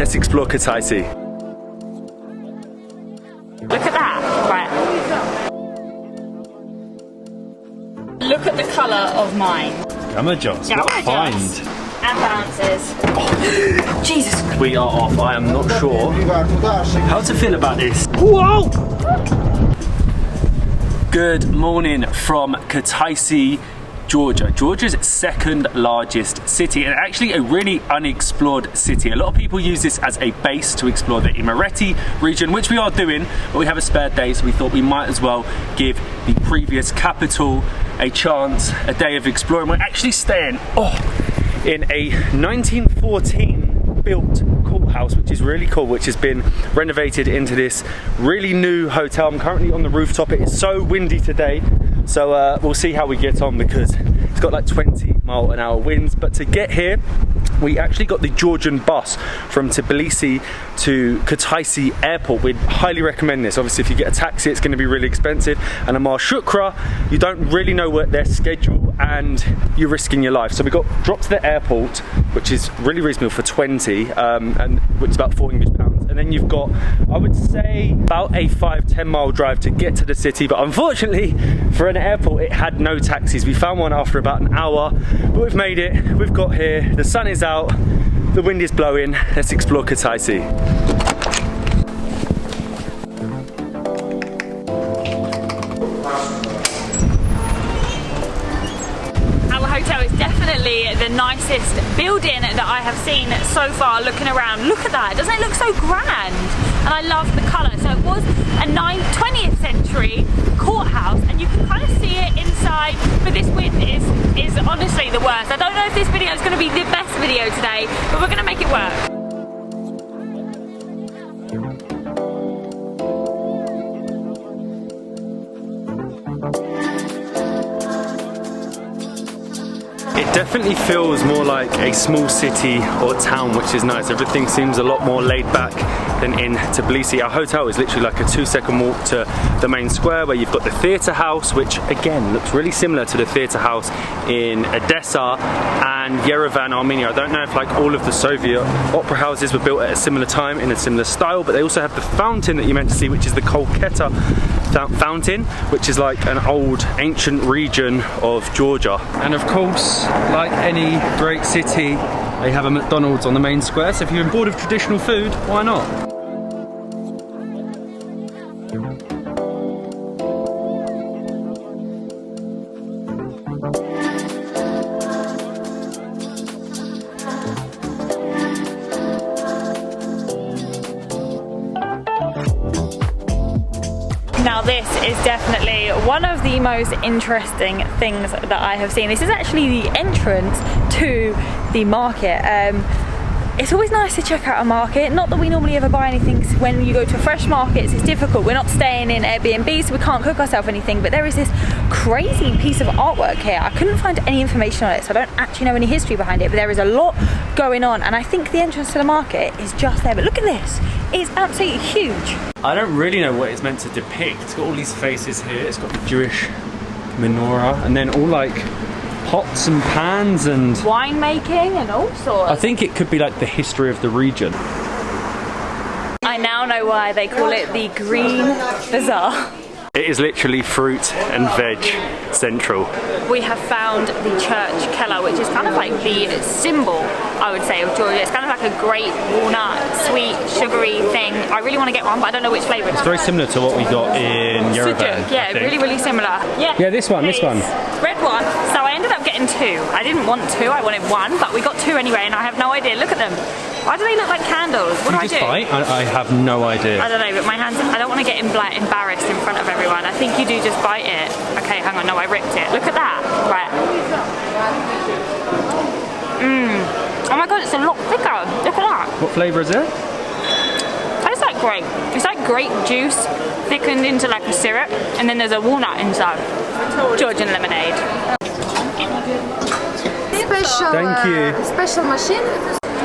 let's explore Kutaisi. Look at that, right. Look at the colour of mine. Gamma-Joss, what a find. And bounces. Oh. Jesus. We are off. I am not sure how to feel about this. Whoa! Good morning from Kutaisi, Georgia. Georgia's second largest city, and actually a really unexplored city. A lot of people use this as a base to explore the Imereti region, which we are doing, but we have a spare day, so we thought we might as well give the previous capital a chance, a day of exploring. We're actually staying in a 1914 built courthouse, which is really cool, which has been renovated into this really new hotel. I'm currently on the rooftop. It is so windy today, so we'll see how we get on, because it's got like 20-mile-an-hour winds. But to get here, we actually got the Georgian bus from Tbilisi to Kutaisi airport. We'd highly recommend this. Obviously, if you get a taxi, it's going to be really expensive, and a Amar Shukra, you don't really know what their schedule, and you're risking your life. So we got dropped to the airport, which is really reasonable for 20, and which is about £4 and then you've got, I would say, about a 5-10 mile drive to get to the city. But unfortunately, for an airport, it had no taxis. We found one after about an hour, but we've made it. We've got here. The sun is out. The wind is blowing. Let's explore Kutaisi. Hotel is definitely the nicest building that I have seen so far. Looking around, look at that, doesn't it look so grand? And I love the colour. So it was a 20th century courthouse, and you can kind of see it inside, but this wind is honestly the worst. I don't know if this video is going to be the best video today, but we're going to make it work. It definitely feels more like a small city or town, which is nice. Everything seems a lot more laid back than in Tbilisi. Our hotel is literally like a 2-second walk to the main square, where you've got the theatre house, which again looks really similar to the theatre house in Odessa and Yerevan, Armenia. I don't know if like all of the Soviet opera houses were built at a similar time in a similar style, but they also have the fountain that you're meant to see, which is the Kolketa fountain, which is like an old ancient region of Georgia. And of course, like any great city, they have a McDonald's on the main square, so if you're bored of traditional food, why not? Now this is definitely one of the most interesting things that I have seen. This is actually the entrance to the market. It's always nice to check out a market. Not that we normally ever buy anything when you go to fresh markets. It's difficult. We're not staying in Airbnb, so we can't cook ourselves anything. But there is this crazy piece of artwork here. I couldn't find any information on it, so I don't actually know any history behind it. But there is a lot going on, and I think the entrance to the market is just there. But look at this. It's absolutely huge. I don't really know what it's meant to depict. It's got all these faces here. It's got the Jewish menorah, and then all like pots and pans and wine making and all sorts. I think it could be like the history of the region. I now know why they call it the Green Bazaar. It is literally fruit and veg central. We have found the church keller, which is kind of like the symbol, I would say, of Georgia. It's kind of like a great walnut, sweet, sugary thing. I really want to get one, but I don't know which flavour. It's very similar to what we got in Yerevan. Yeah, really, really similar. Yeah, this one. Red one. So I ended up getting 2. I didn't want 2, I wanted 1, but we got 2 anyway, and I have no idea. Look at them. Why do they look like candles? What do I do? I have no idea. I don't know, but my hands, I don't want to get embarrassed in front of everyone. I think you do just bite it. Okay, hang on, no, I ripped it. Look at that. Right. Oh my god, it's a lot thicker. Look at that. What flavour is it? Tastes like grape. It's like grape juice thickened into like a syrup, and then there's a walnut inside. Georgian lemonade. Special, thank you. Special machine.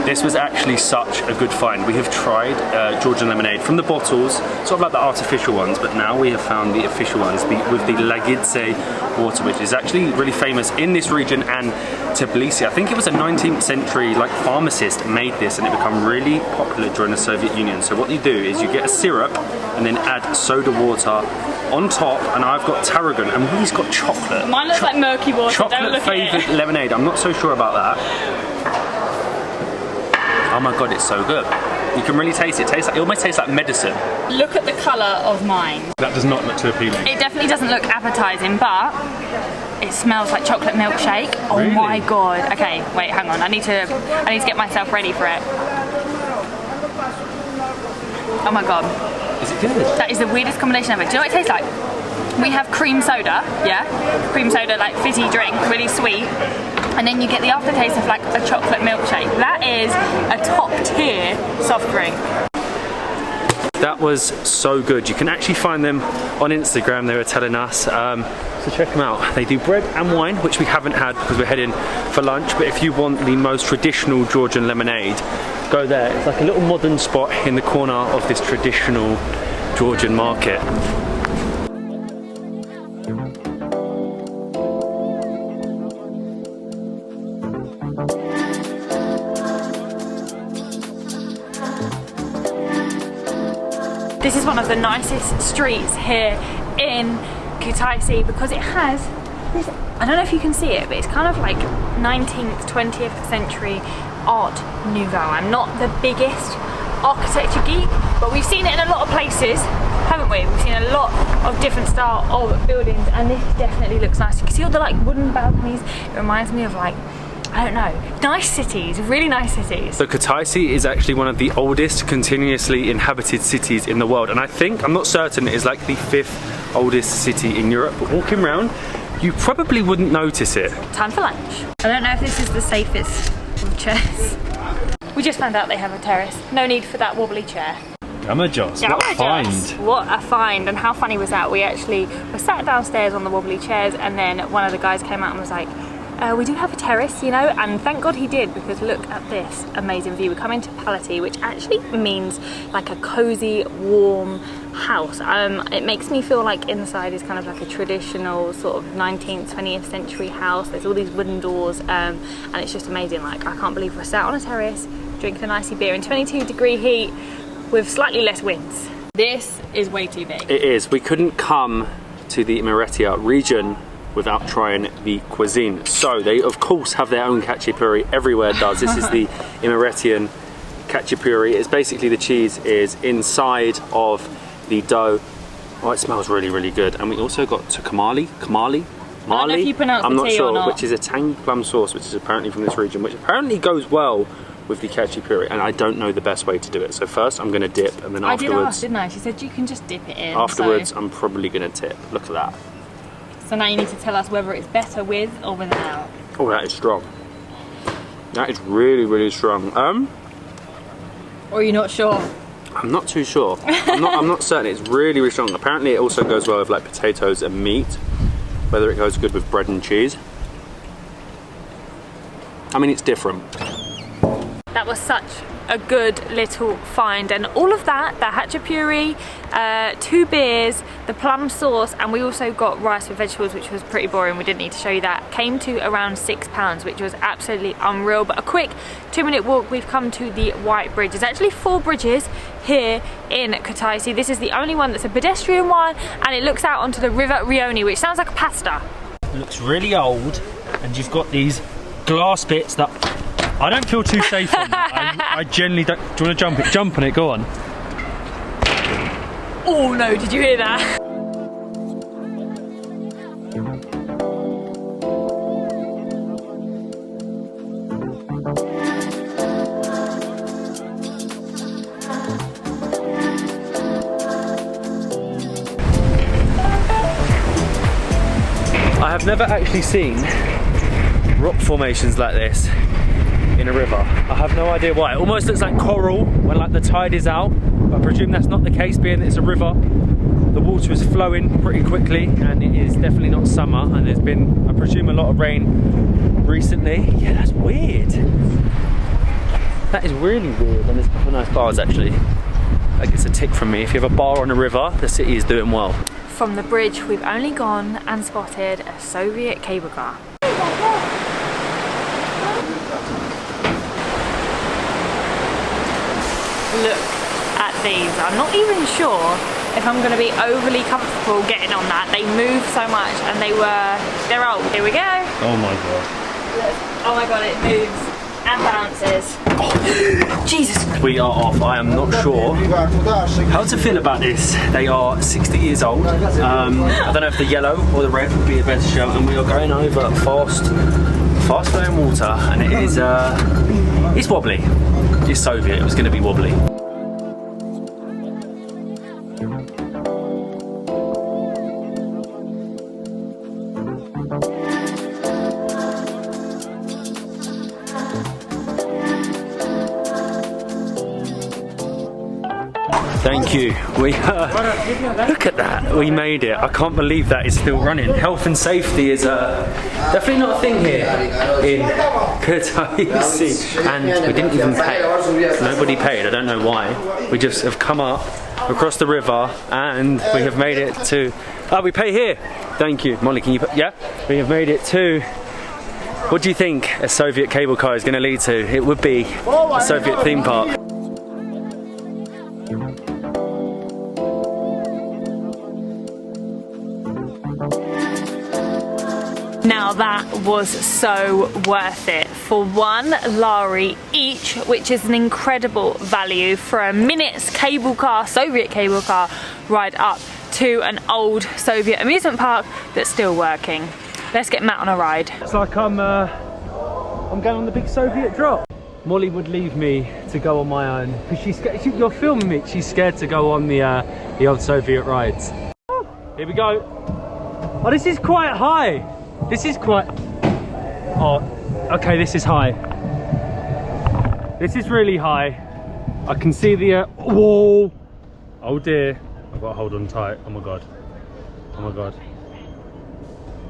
This was actually such a good find. We have tried Georgian lemonade from the bottles, sort of like the artificial ones, but now we have found the official ones with the Lagidze water, which is actually really famous in this region and Tbilisi. I think it was a 19th century like pharmacist made this, and it became really popular during the Soviet Union. So what you do is you get a syrup and then add soda water on top, and I've got tarragon, and Willie's got chocolate. Mine looks like murky water. Chocolate flavoured lemonade. I'm not so sure about that. Oh my god, it's so good. You can really taste it. It almost tastes like medicine. Look at the colour of mine. That does not look too appealing. It definitely doesn't look appetising, but it smells like chocolate milkshake. Oh really? My god. Okay, wait, hang on. I need to get myself ready for it. Oh my god. Is it good? That is the weirdest combination ever. Do you know what it tastes like? We have cream soda, yeah? Cream soda, like fizzy drink, really sweet. And then you get the aftertaste of like a chocolate milkshake. That is a top tier soft drink. That was so good. You can actually find them on Instagram, they were telling us. So check them out. They do bread and wine, which we haven't had because we're heading for lunch. But if you want the most traditional Georgian lemonade, go there. It's like a little modern spot in the corner of this traditional Georgian market. This is one of the nicest streets here in Kutaisi because it has this, I don't know if you can see it, but it's kind of like 19th, 20th century Art Nouveau. I'm not the biggest architecture geek, but we've seen it in a lot of places, haven't we? We've seen a lot of different style of buildings, and this definitely looks nice. You can see all the like wooden balconies. It reminds me of like, I don't know, nice cities, really nice cities. So Kutaisi is actually one of the oldest continuously inhabited cities in the world, and I think, I'm not certain, it is like the 5th oldest city in Europe, but walking around, you probably wouldn't notice it. Time for lunch. I don't know if this is the safest of chairs. We just found out they have a terrace. No need for that wobbly chair. Gamajos, what a find. What a find, and how funny was that? We actually were sat downstairs on the wobbly chairs, and then one of the guys came out and was like, we do have a terrace, you know, and thank God he did, because look at this amazing view. We come into Palati, which actually means like a cozy, warm house. It makes me feel like inside is kind of like a traditional sort of 19th, 20th century house. There's all these wooden doors, and it's just amazing. Like, I can't believe we're sat on a terrace, drinking a nicey beer in 22-degree heat with slightly less winds. This is way too big. It is. We couldn't come to the Imereti region without trying the cuisine. So they of course have their own khachapuri, everywhere does. This is the Imeretian khachapuri. It's basically the cheese is inside of the dough. Oh, it smells really, really good. And we also got tamale, I don't know if you pronounce I'm the not tea sure, or not. which is a tangy plum sauce, which is apparently from this region, which apparently goes well with the khachapuri, and I don't know the best way to do it. So first I'm gonna dip, and then afterwards... I did ask, didn't I? She said you can just dip it in. Afterwards, so. I'm probably gonna tip. Look at that. So now you need to tell us whether it's better with or without. Oh, that is strong. That is really, really strong. Or are you not sure? I'm not too sure. I'm not certain. It's really, really strong. Apparently it also goes well with like potatoes and meat. Whether it goes good with bread and cheese. I mean, it's different. That was such a good little find, and all of that, the khachapuri, 2 beers, the plum sauce, and we also got rice with vegetables, which was pretty boring, we didn't need to show you that, came to around £6, which was absolutely unreal. But a quick 2-minute walk, we've come to the White Bridge. There's actually 4 bridges here in Kutaisi. This is the only one that's a pedestrian one, and it looks out onto the River Rioni, which sounds like a pasta. It looks really old, and you've got these glass bits that I don't feel too safe on that. I generally don't. Do you want to jump it? Jump on it, go on. Oh no, did you hear that? I have never actually seen rock formations like this in a river. I have no idea why. It almost looks like coral when like the tide is out, but I presume that's not the case, being that it's a river. The water is flowing pretty quickly, and it is definitely not summer, and there's been, I presume, a lot of rain recently. Yeah, that's weird. That is really weird, and there's a couple of nice bars actually. That gets a tick from me. If you have a bar on a river, the city is doing well. From the bridge, we've only gone and spotted a Soviet cable car. Look at these. I'm not even sure if I'm going to be overly comfortable getting on that. They move so much and they're old. Here we go. Oh my god. Look. Oh my god, it moves and bounces. Oh, Jesus. We are off. I am not sure how to feel about this. They are 60 years old. I don't know if the yellow or the red would be a better show, and we are going over fast flowing water, and it is it's wobbly. It's Soviet, it was going to be wobbly. Thank you. We look at that. We made it. I can't believe that it's still running. Health and safety is definitely not a thing here in Kutaisi, and we didn't even pay. Nobody paid. I don't know why. We just have come up across the river and we have made it to. Oh, we pay here. Thank you, Molly. Can you? Yeah. We have made it to. What do you think a Soviet cable car is going to lead to? It would be a Soviet theme park. Now that was so worth it. For one lari each, which is an incredible value for a minute's cable car, Soviet cable car ride up to an old Soviet amusement park that's still working. Let's get Matt on a ride. It's like I'm going on the big Soviet drop. Molly would leave me to go on my own because she's scared. You're filming me. She's scared to go on the old Soviet rides. Here we go. Oh, this is quite high. This is quite. Oh, okay. This is high. This is really high. I can see the. Whoa! Oh dear. I've got to hold on tight. Oh my god. Oh my god.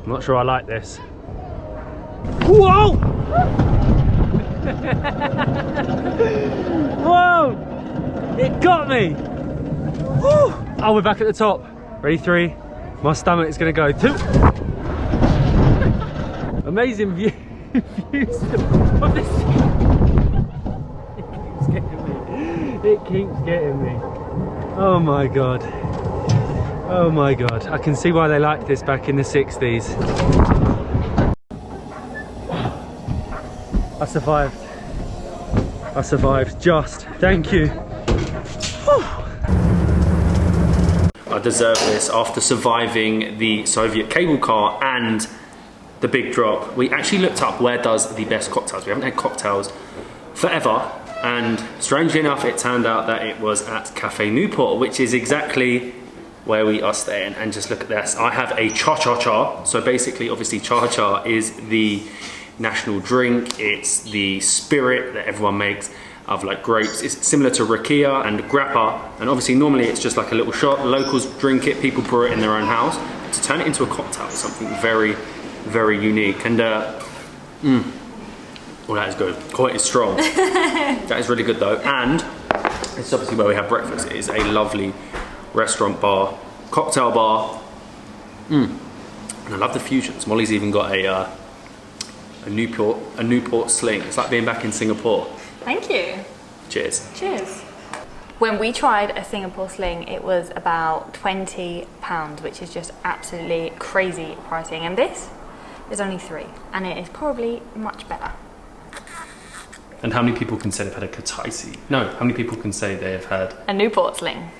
I'm not sure I like this. Whoa! Whoa! It got me! Woo! Oh, we're back at the top. Ready, 3. My stomach is going to go 2. Amazing views of this. It keeps getting me. It keeps getting me. Oh my god. Oh my god. I can see why they liked this back in the 60s. I survived. I survived. Just. Thank you. I deserve this after surviving the Soviet cable car and the big drop. We actually looked up where does the best cocktails. We haven't had cocktails forever, and strangely enough it turned out that it was at Cafe Newport, which is exactly where we are staying. And just look at this. I have a cha-cha-cha. So basically, obviously, cha-cha is the national drink. It's the spirit that everyone makes of like grapes. It's similar to rakia and grappa, and obviously normally it's just like a little shot. The locals drink it, people brew it in their own house. To turn it into a cocktail is something very, very unique. And well, that is good. Quite strong. That is really good though. And it's obviously where we have breakfast. It is a lovely restaurant bar, cocktail bar. And I love the fusions. Molly's even got a Newport sling. It's like being back in Singapore. Thank you. Cheers. Cheers. When we tried a Singapore sling, it was about £20, which is just absolutely crazy pricing. And this is only 3, and it is probably much better. And how many people can say they've had a Kutaisi? No, how many people can say they have had a Newport sling?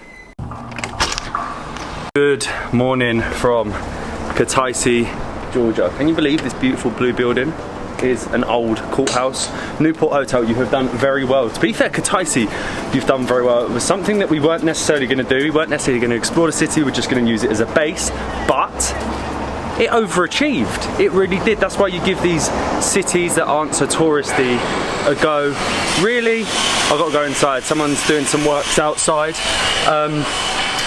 Good morning from Kutaisi, Georgia. Can you believe this beautiful blue building is an old courthouse? Newport Hotel, you have done very well. To be fair, Kutaisi, you've done very well. It was something that we weren't necessarily going to do. We weren't necessarily going to explore the city. We're just going to use it as a base, but it overachieved. It really did. That's why you give these cities that aren't so touristy a go. Really, I've got to go inside. Someone's doing some works outside.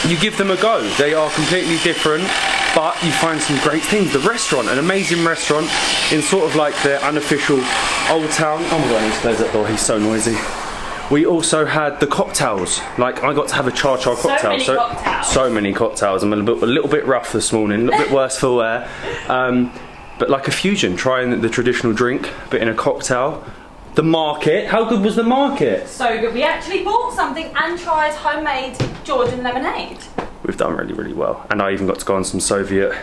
You give them a go. They are completely different, but you find some great things. The restaurant, an amazing restaurant in sort of like the unofficial old town. Oh my god, I need to close that door, he's so noisy. We also had the cocktails. Like, I got to have a cha-cha cocktail. So many cocktails. I'm a little bit rough this morning, a little bit worse for wear. But like a fusion, trying the traditional drink, but in a cocktail. The market, how good was the market? So good. We actually bought something and tried homemade Georgian lemonade. We've done really, really well. And I even got to go on some Soviet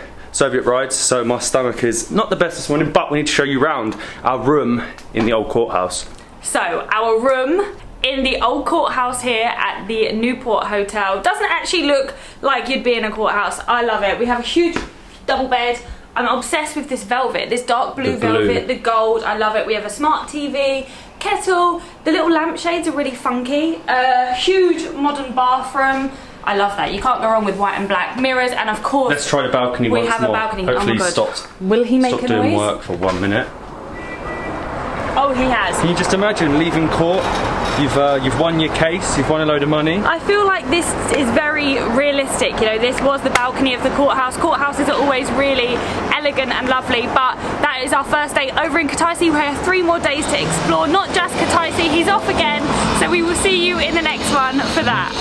rides, so my stomach is not the best this morning, but we need to show you around our room in the old courthouse. So, our room in the old courthouse here at the Newport Hotel doesn't actually look like you'd be in a courthouse. I love it. We have a huge double bed. I'm obsessed with this velvet, this dark blue velvet, the gold. I love it. We have a smart TV, kettle. The little lampshades are really funky. Huge modern bathroom. I love that. You can't go wrong with white and black mirrors, and of course, let's try the balcony once more. We have a balcony. Hopefully, oh my God. Stopped. Will he make a noise? Stopped doing work for 1 minute. Oh, he has. Can you just imagine leaving court? You've won your case. You've won a load of money. I feel like this is very realistic. You know, this was the balcony of the courthouse. Courthouses are always really elegant and lovely, but that is our first day over in Kutaisi. We have 3 more days to explore. Not just Kutaisi. He's off again, so we will see you in the next one for that.